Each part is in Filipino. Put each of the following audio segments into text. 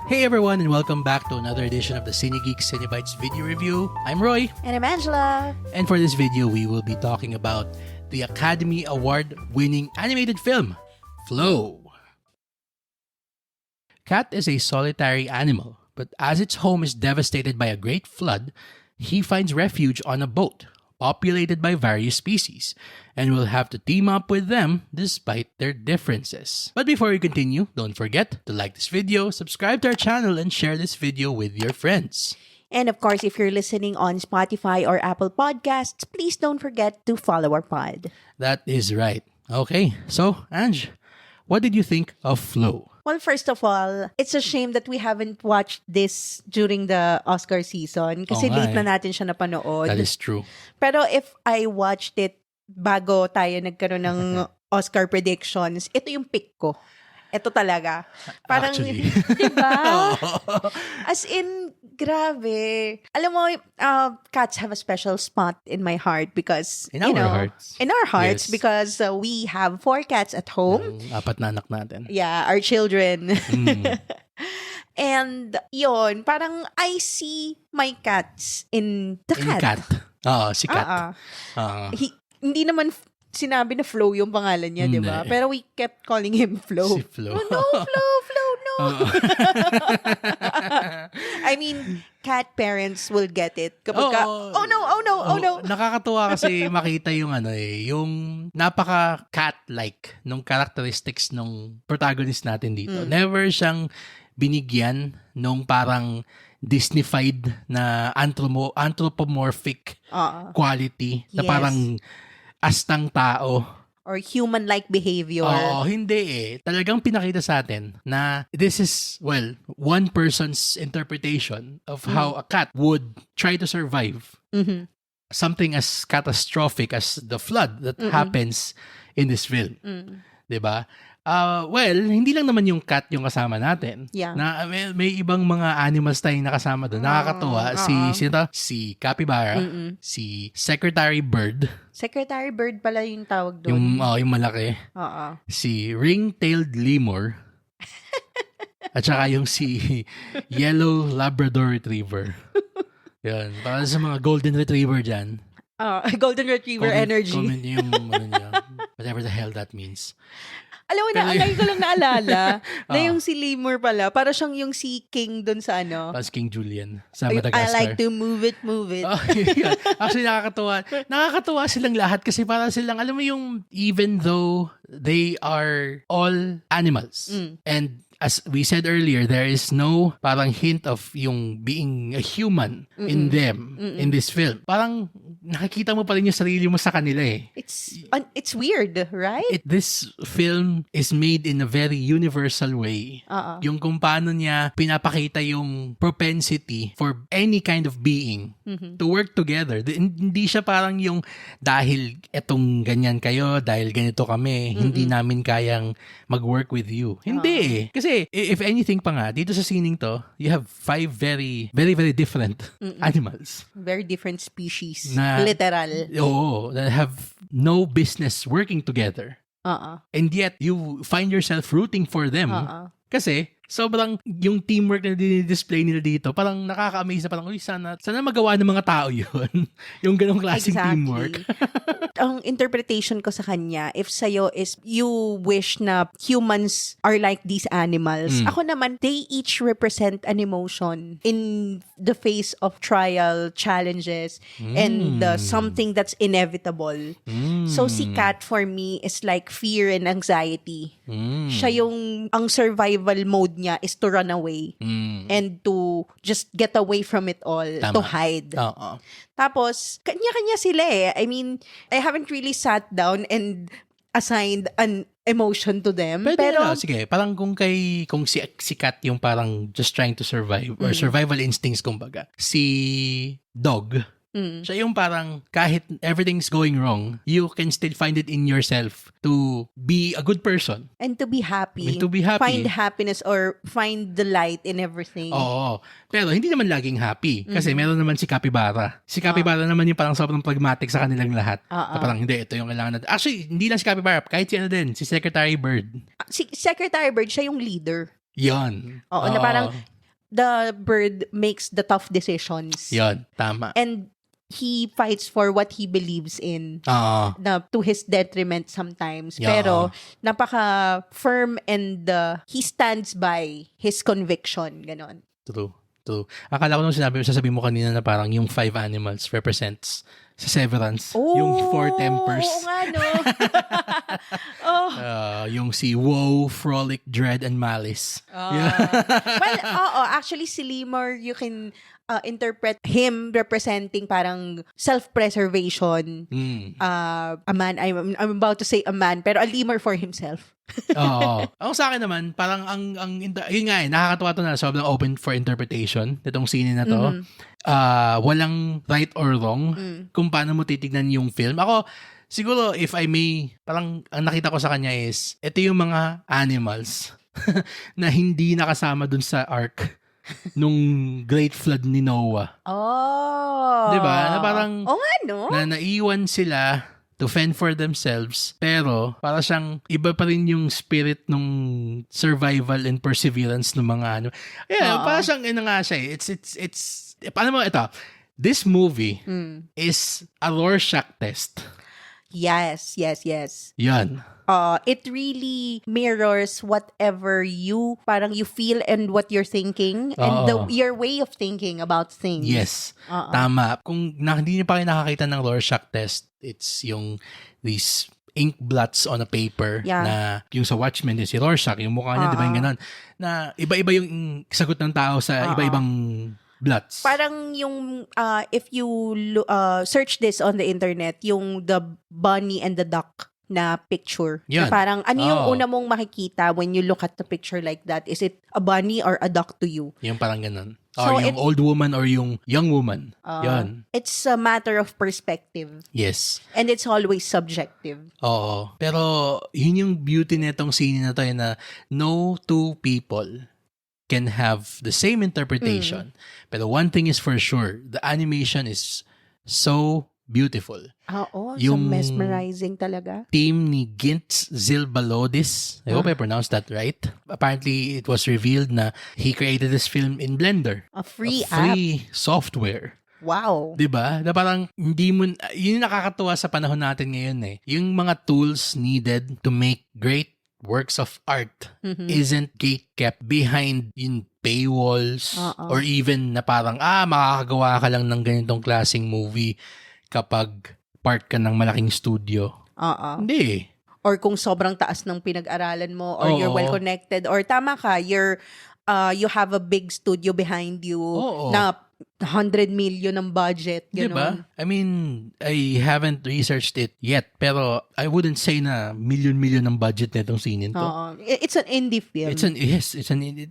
Hey everyone, and welcome back to another edition of the CineGeek Cinebites video review. I'm Roy, And I'm Angela. and for this video, we will be talking about the Academy Award-winning animated film, Flow. Cat is a solitary animal, but as its home is devastated by a great flood, he finds refuge on a boat, populated by various species, and will have to team up with them despite their differences. But before we continue, don't forget to like this video, subscribe to our channel, and share this video with your friends. And of course, if you're listening on Spotify or Apple Podcasts, please don't forget to follow our pod. That is right. Okay, so Ange, what did you think of Flow? Well, first of all, it's a shame that we haven't watched this during the Oscar season kasi Oo nga late na natin siya napanood. That is true. Pero if I watched it bago tayo nagkaroon ng Oscar predictions, ito yung pick ko. Ito talaga. Parang, Actually. diba? As in, grabe. Alam mo, cats have a special spot in my heart because, In our hearts. In our hearts Yes. because we have 4 cats at home. Apat na anak natin. Yeah, our children. Mm. And yon, parang I see my cats in the In cat. Cat. Oo, si Cat. Hindi naman sinabi na Flo yung pangalan niya, di ba? Hindi. Pero we kept calling him Flo. Si Flo. Oh, no, Flo, no. Oo. I mean, cat parents will get it. Kapag ka, Oo. oh no. Nakakatuwa kasi makita yung yung napaka-cat-like nung characteristics nung protagonist natin dito. Never siyang binigyan nung parang Disney-fied na anthropomorphic quality na Yes. parang astang tao. Or human-like behavior. Oo, hindi eh. Talagang pinakita sa atin na this is, well, one person's interpretation of how a cat would try to survive Mhm. something as catastrophic as the flood that happens in this film. Diba? Well, hindi lang naman yung cat yung kasama natin. Yeah. Na may ibang mga animals tayong nakasama doon. Nakakatuwa. Si Capybara, si Secretary Bird, Secretary Bird pala yung tawag doon. yung malaki, Oo. si Ring-tailed Lemur, at saka yung si Yellow Labrador Retriever. Yan. Para sa mga Golden Retriever dyan. Golden Retriever energy. Comment niyo yung niya. Whatever the hell that means. Alam mo na, Pero lagi ko lang naalala na yung si Lemur pala, para siyang yung si King doon sa ano. Tapos King Julian sa I Madagascar. like to move it. Oh, yun. Actually, nakakatuwa. Nakakatuwa silang lahat kasi parang silang, alam mo yung, even though they are all animals, and as we said earlier, there is no parang hint of yung being a human in them, in this film. Parang nakikita mo pa rin yung sarili mo sa kanila eh. It's weird, right? This film is made in a very universal way. Yung kung paano niya pinapakita yung propensity for any kind of being to work together. Hindi siya parang yung dahil etong ganyan kayo, dahil ganito kami, hindi namin kayang mag-work with you. Hindi eh. Kasi if anything pa nga, dito sa sining to, you have 5 very, very, very different animals. Very different species. Na- Literal. Oo, that have no business working together. And yet, you find yourself rooting for them. Kasi, sobrang yung teamwork na dinidisplay nila dito, parang nakaka-amaze na parang, uy, sana magawa ng mga tao yun. Yung ganong klaseng teamwork. Ang interpretation ko sa kanya, if sa'yo is you wish na humans are like these animals, ako naman, they each represent an emotion in the face of trial, challenges, and something that's inevitable. So si Cat for me is like fear and anxiety. Siya yung, ang survival mode niya is to run away and to just get away from it all, to hide. Oo. Tapos, kanya-kanya sila eh. I mean, I haven't really sat down and assigned an emotion to them. Pero sige, parang kung si Cat yung parang just trying to survive or survival instincts kumbaga. Si Dog, siya yung parang kahit everything's going wrong, you can still find it in yourself to be a good person. And to be happy. And to be happy. Find happiness or find the light in everything. Oo. Pero hindi naman laging happy. Kasi meron naman si Capybara. Si Capybara naman yung parang sobrang pragmatic sa kanilang lahat. Na parang hindi, ito yung kailangan natin. Actually, hindi lang si Capybara. Kahit si ano din, si Secretary Bird. Si Secretary Bird, siya yung leader. Yon. Oo, na parang the bird makes the tough decisions. Yun, tama. And he fights for what he believes in. Oo. Na to his detriment sometimes. Yeah. Pero napaka firm and he stands by his conviction. Ganon. True. Akala ko nung sasabihin mo kanina na parang yung 5 animals represents sa Severance. Yung 4 tempers. Oo nga, no? Yung si Woe, Frolic, Dread, and Malice. Well, actually, si Lemur, you can interpret him representing parang self-preservation. A man, I'm about to say a man, pero a lemur for himself. Oo. Ang sa akin naman, parang yun nga nakakatawa to na sobrang open for interpretation itong scene na to. Walang right or wrong kung paano mo titignan yung film. Ako, siguro, if I may, parang ang nakita ko sa kanya is, ito yung mga animals na hindi nakasama dun sa ark nung Great Flood ni Noah. Oh. Diba? Na parang, nga, no? na naiwan sila to fend for themselves, pero para siyang iba pa rin yung spirit nung survival and perseverance ng mga ano. Para siyang nga siya. It's paano mo ito? This movie is a Rorschach test. Yes. Yan. It really mirrors whatever you feel and what you're thinking and your way of thinking about things. Yes. Tama. Kung hindi niyo pa kayo nakakita ng Rorschach test, it's yung these ink blots on a paper na yung sa Watchmen din si Rorschach, yung mukha niya, di ba yung ganon? Na iba-iba yung sagot ng tao sa iba-ibang blots. Parang yung, if you search this on the internet, yung the bunny and the duck na picture. Na parang, ano yung una mong makikita when you look at the picture like that? Is it a bunny or a duck to you? Yung parang ganun. Or yung old woman or yung young woman. Yan. It's a matter of perspective. Yes. And it's always subjective. Oo. Pero, yun yung beauty nitong scene na to na no two people can have the same interpretation. Pero one thing is for sure, the animation is so beautiful. Yung mesmerizing talaga. Team ni Gintz Zilbalodis. I hope I pronounced that right. Apparently, it was revealed na he created this film in Blender. A free software. Wow. Diba? Na parang hindi mo, yun yung nakakatuwa sa panahon natin ngayon eh. Yung mga tools needed to make great works of art isn't gatekept behind in paywalls or even na parang, makakagawa ka lang ng ganitong klaseng movie kapag part ka ng malaking studio. Hindi. Or kung sobrang taas ng pinag-aralan mo or you're well-connected or tama ka, you have a big studio behind you na 100 million ng budget. Ganun. Diba? I mean, I haven't researched it yet, pero I wouldn't say na million ng budget nitong scene to. It's an indie film. It's an indie.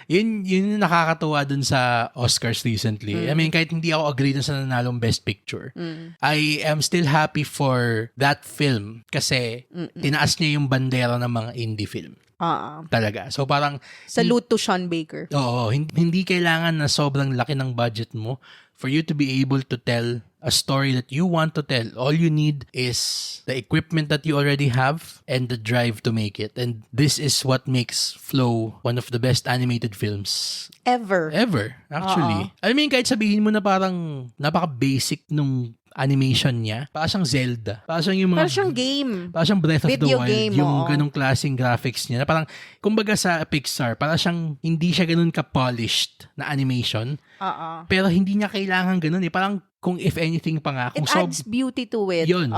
Yun yung nakakatuwa dun sa Oscars recently. I mean, kahit hindi ako agree dun sa nanalong Best Picture, I am still happy for that film kasi tinaas niya yung bandera ng mga indie film. Talaga. So parang salute to Sean Baker. Oo, hindi kailangan na sobrang laki ng budget mo for you to be able to tell a story that you want to tell. All you need is the equipment that you already have and the drive to make it. And this is what makes Flow one of the best animated films ever, actually. I mean, kahit sabihin mo na parang napaka-basic nung animation niya, para siyang Zelda. Para siyang game. Para siyang Breath of the Wild. Game, yung ganong klaseng graphics niya. Na parang, kumbaga sa Pixar, para siyang, hindi siya ganon ka-polished na animation. Pero hindi niya kailangan ganon eh. Parang, kung if anything pa nga. It adds beauty to it. Yun.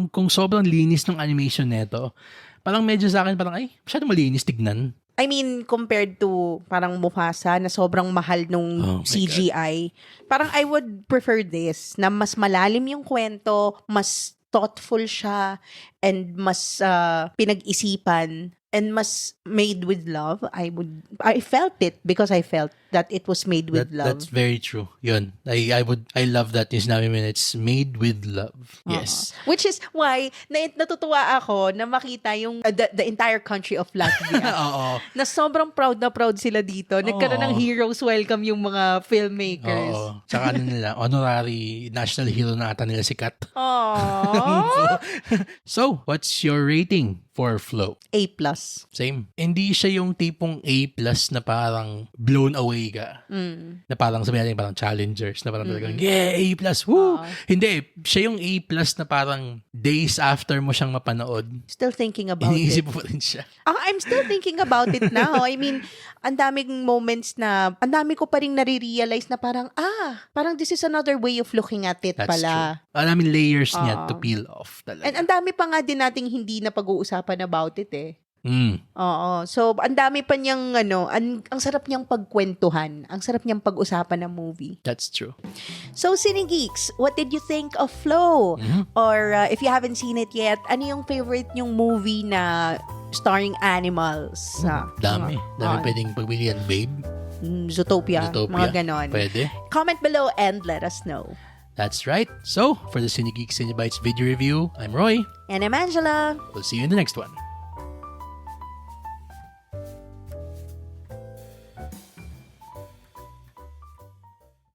Kung sobrang linis ng animation neto, parang medyo sa akin, parang, masyado malinis tignan. I mean, compared to parang Mufasa na sobrang mahal nung CGI, parang I would prefer this, na mas malalim yung kwento, mas thoughtful siya, and mas pinag-isipan, and mas made with love. I felt it because I felt that it was made with love. That's very true. Yun. I love that yung sinabi mo, it's made with love. Yes. Which is why natutuwa ako na makita yung the entire country of Latvia. Na sobrang proud na proud sila dito. Nagkaroon ng heroes welcome yung mga filmmakers. Tsaka nila, honorary national hero na ata nila si Kat. Aww. So, what's your rating for Flow? A+. Same. Hindi siya yung tipong A+ na parang blown away ka. Na parang sabi natin parang challengers na parang talagang, yeah, A+, woo! Hindi, siya yung A+ na parang days after mo siyang mapanood. Still thinking about Iniisip it. mo pa rin siya. I'm still thinking about it now. I mean, ang daming moments na, ang dami ko pa rin nare-realize na parang, parang this is another way of looking at it That's pala. true. Ang daming layers niya to peel off talaga. And ang dami pa nga din nating hindi na pag-uusapan about it eh. Oo. So, ang dami pa niyang, ang sarap niyang pagkwentuhan. Ang sarap niyang pag-usapan ng movie. That's true. So, Cine Geeks, what did you think of Flow? Or if you haven't seen it yet, ano yung favorite niyong movie na starring animals? Dami pwedeng pagbilihan, babe. Zootopia. Mga ganon. Pwede. Comment below and let us know. That's right. So, for the Cine Geeks Cinebites video review, I'm Roy. And I'm Angela. We'll see you in the next one.